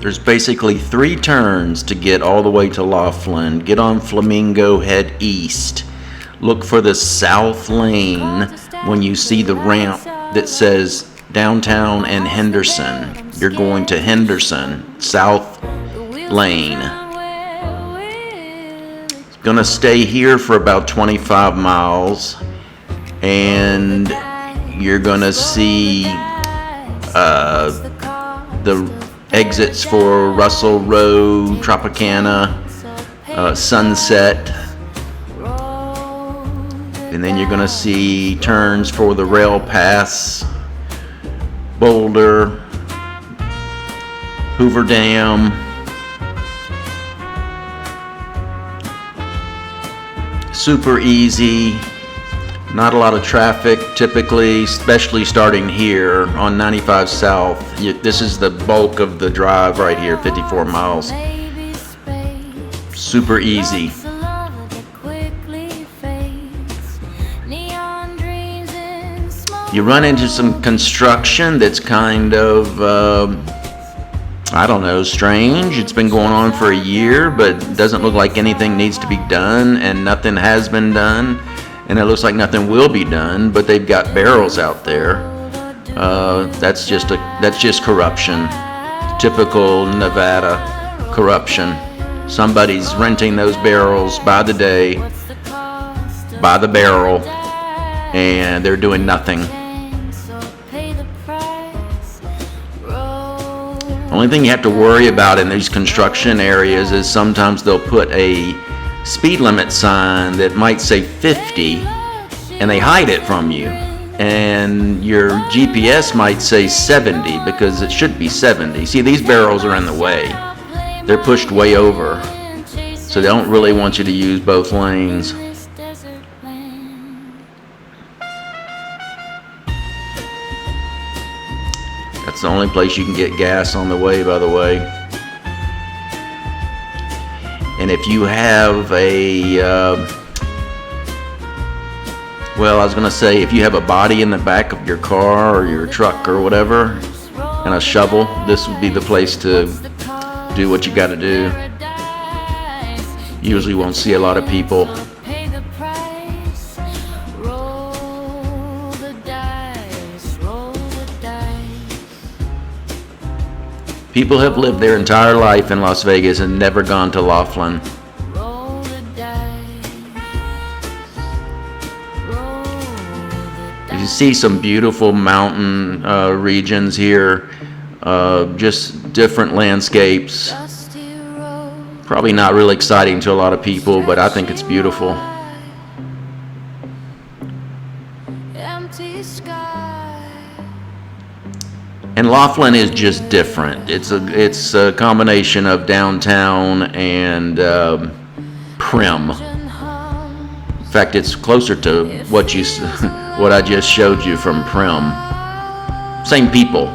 There's basically 3 turns to get all the way to Laughlin. Get on Flamingo, head east. Look for the south lane when you see the ramp that says downtown and Henderson. You're going to Henderson, south lane. Gonna stay here for about 25 miles, and you're gonna see the exits for Russell Road, Tropicana, Sunset, and then you're gonna see turns for the rail pass, Boulder, Hoover Dam, super easy, not a lot of traffic typically, especially starting here on 95 South. This is the bulk of the drive right here, 54 miles. Super easy. You run into some construction that's kind of, I don't know, strange. It's been going on for a year, but it doesn't look like anything needs to be done, and nothing has been done, and it looks like nothing will be done, but they've got barrels out there. That's just corruption. Typical Nevada corruption. Somebody's renting those barrels by the day, by the barrel, and they're doing nothing. Only thing you have to worry about in these construction areas is sometimes they'll put a speed limit sign that might say 50, and they hide it from you. And your GPS might say 70 because it should be 70. See, these barrels are in the way. They're pushed way over. So they don't really want you to use both lanes. That's the only place you can get gas on the way, by the way. And if you have a, if you have a body in the back of your car or your truck or whatever, and a shovel, this would be the place to do what you got to do. Usually won't see a lot of people. People have lived their entire life in Las Vegas and never gone to Laughlin. You see some beautiful mountain regions here, just different landscapes. Probably not really exciting to a lot of people, but I think it's beautiful. And Laughlin is just different. It's a combination of downtown and Prim. In fact, it's closer to what I just showed you from Prim. Same people.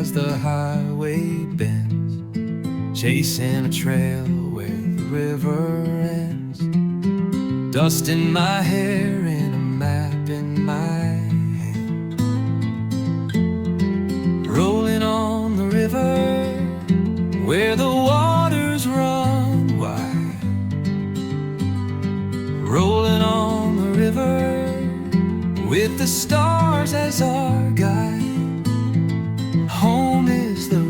as the highway bends, chasing a trail where the river ends. Dust in my hair and a map in my hand, rolling on the river where the waters run wide. Rolling on the river with the stars as our guide. Home is the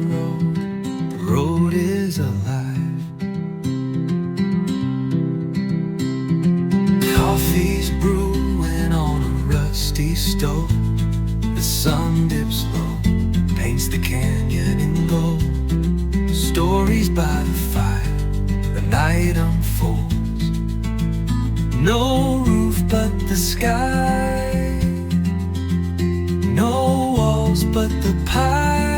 road is alive. Coffee's brewing on a rusty stove. The sun dips low, paints the canyon in gold. Stories by the fire, the night unfolds. No roof but the sky, no walls but the pie.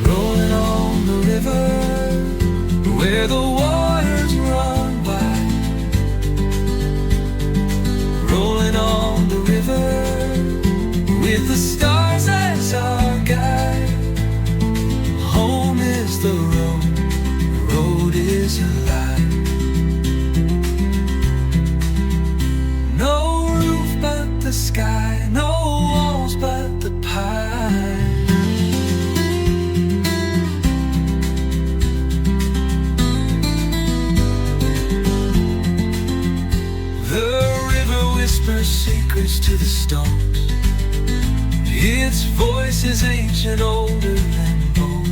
Rolling on the river where the waters run wide. Rolling on the river with the stars as our guide. Home is the road is alive. No roof but the sky, no walls but the pine. The river whispers secrets to the stones. Its voice is ancient, older than bones.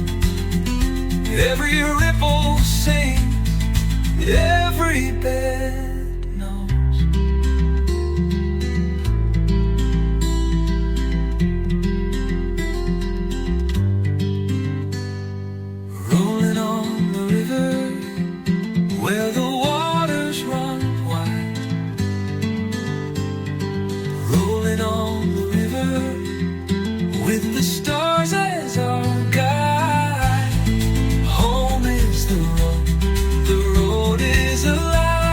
Every ripple sings, every bed knows. Rolling on the river where the waters run wide. Rolling on the river with the stars as our guide. Home is the road is alive.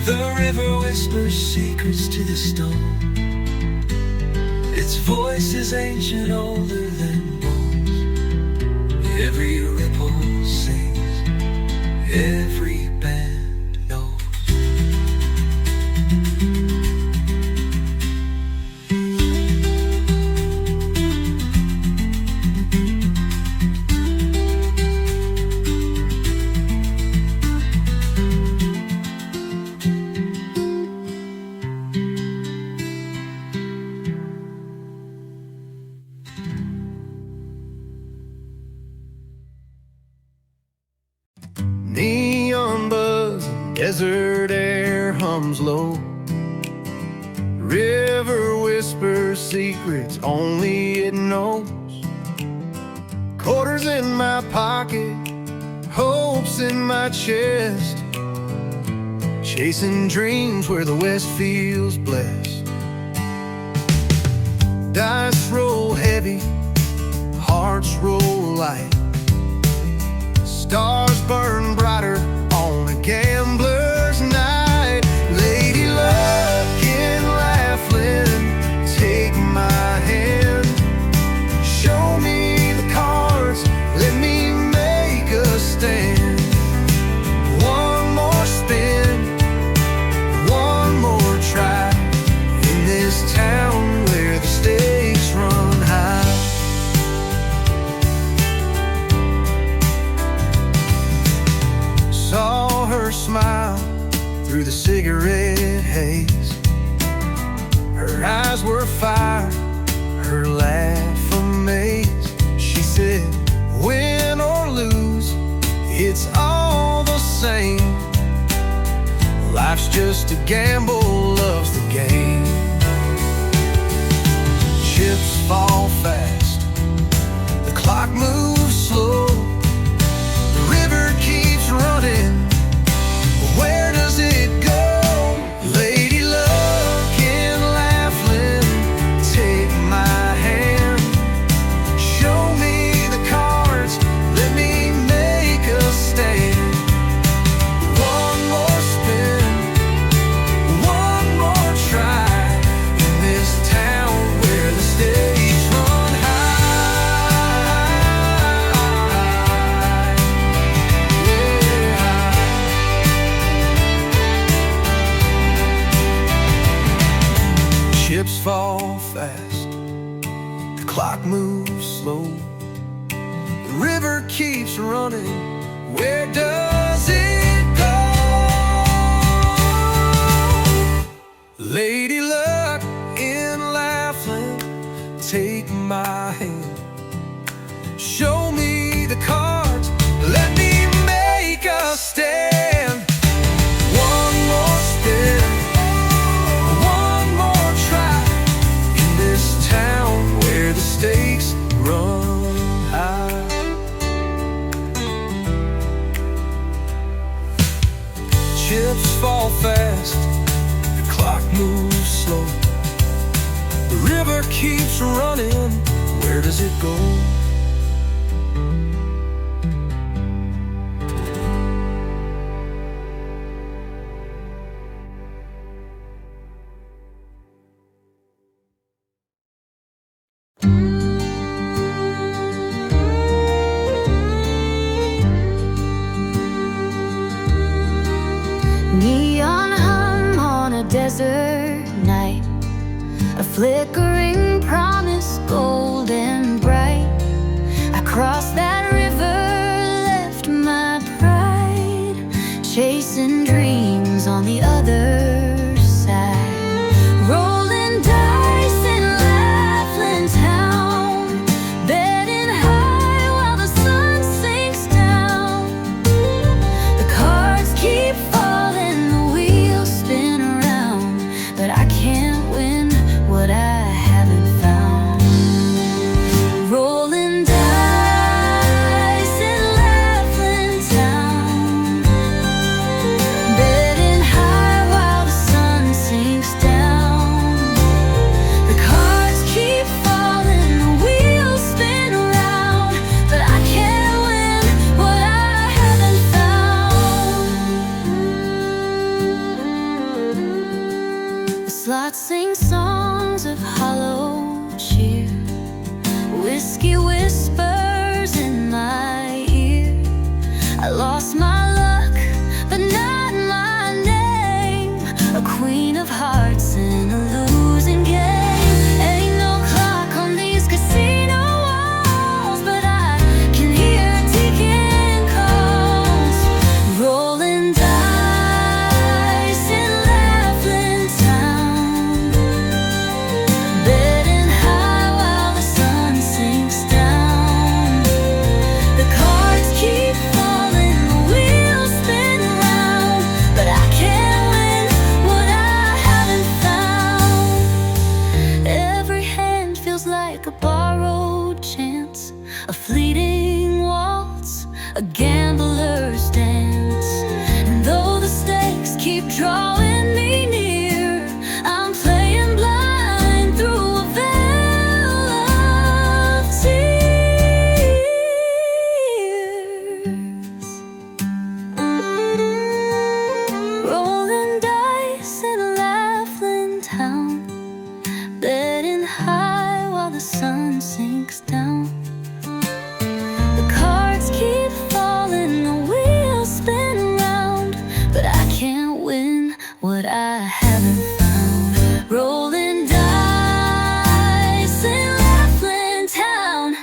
The river whispers secrets to the stone. Its voice is ancient, older than bones. Every ripple sings, every band knows. Neon buzz, desert air hums low. River whispers secrets only it knows. Quarters in my pocket, hopes in my chest, chasing dreams where the west feels blessed. Dice roll heavy, hearts roll light. Stars burn brighter on a gambler's night. Lady luck in Laughlin, take my hand. Show me the cards, let me make a stand. One more spin, one more try, in this town where the stakes run high. Saw her smile through the cigarette haze. Her eyes were fire, her laugh amaze. She said, win or lose, it's all the same. Life's just a gamble, love's the game. Chips fall fast, the clock moves slow. The river keeps running, where does it go? Lady luck in Laughlin, take my hand. Show me the cards, let me make a stand. One more spin, one more try, in this town running, where does it go? Lady Luck in Laughlin, take my hand, show me the cards, let me make a stand. One more spin, one more try, in this town where the stakes run high. Chips fall fast, the clock moves slow, the river keeps running, where does it go? Neon hum on a desert night, a flickering promise, golden bright. I crossed that river, left my pride, chasing dreams on the other side. Rolling dice in Laughlin town, betting high while the sun sinks down. The cards keep falling, the wheels spin around, but I can't win what I haven't found. Rolling dice in Laughlin town, betting high while the sun sinks down. The cards keep falling, the wheels spin around, but I can't win what I haven't found. The slots sing songs of hollow cheer, whiskey whispers in my ear. I lost my luck, but not my name, a queen of hearts in a losing game. Ain't no clock on these casino walls, but I can hear ticking calls. Rolling dice in Laughlin town, betting high while the sun sinks down. The cards keep falling, the wheels spin around, but I can't win what I haven't found. Every hand feels like a borrowed chance, a fleeting waltz, a gambler's dance. And though the stakes keep drawing me near, I'm playing blind through a veil of tears. Rolling dice in Laughlin town, betting high while the sun sinks down. The cards keep falling, the wheels spin around, but I can't win what I haven't found. Rolling dice in Laughlin town,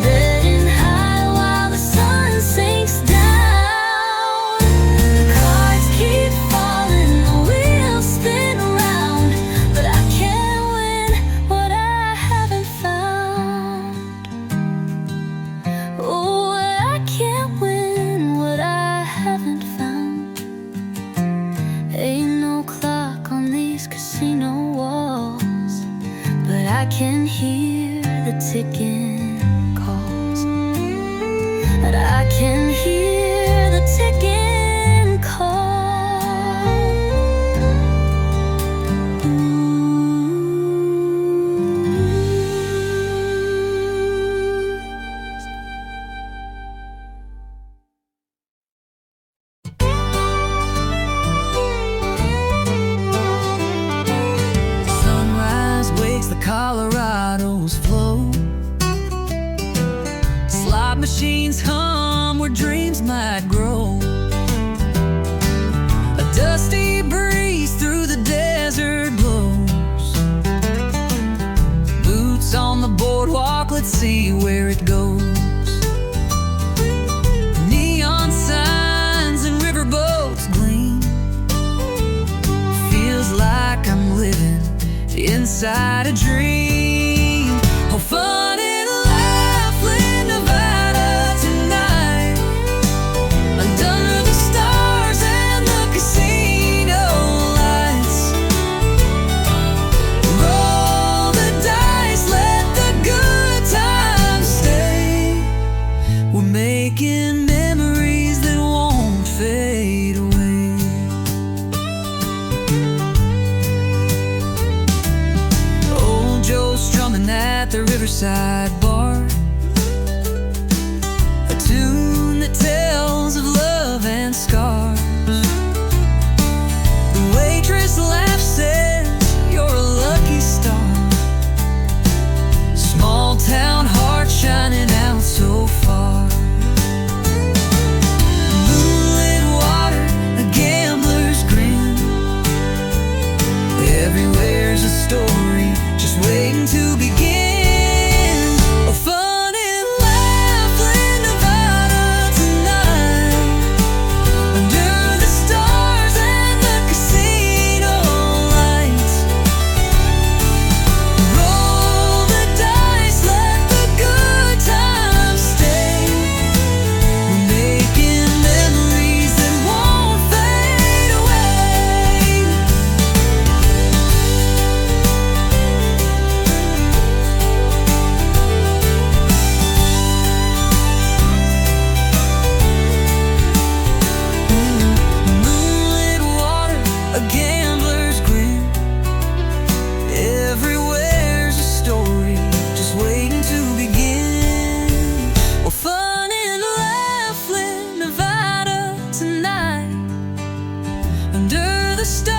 betting high while the sun sinks down. The cards keep falling, the wheels spin around, but I can't win what I haven't found. Oh, I can't win what I haven't found. Ain't no clock on these casino walls, but I can hear the ticking calls. But I can hear the ticking Sunrise wakes the Colorado's flow. Slot machines hum where dreams might grow. A dusty breeze through the desert blows. Boots on the boardwalk, let's see where it goes. Riverside, a dream. Oh, fun in Laughlin, Nevada tonight, under the stars and the casino lights. Roll the dice, let the good times stay. We're making memories that won't fade away. Strumming at the Riverside bar, a tune that tells of love and scars. The waitress laughs, says you're a lucky star. Small town heart shining out so far. Moonlit water, a gambler's grin. Everywhere's a story just waiting to begin. Oh, fun in Laughlin, Nevada tonight, under the stars and the casino lights. Roll the dice, let the good times stay. We're making memories that won't fade away. Moonlit water, a gambler's grin. Everywhere's a story just waiting to begin. Well, fun in Laughlin, Nevada tonight, under the stars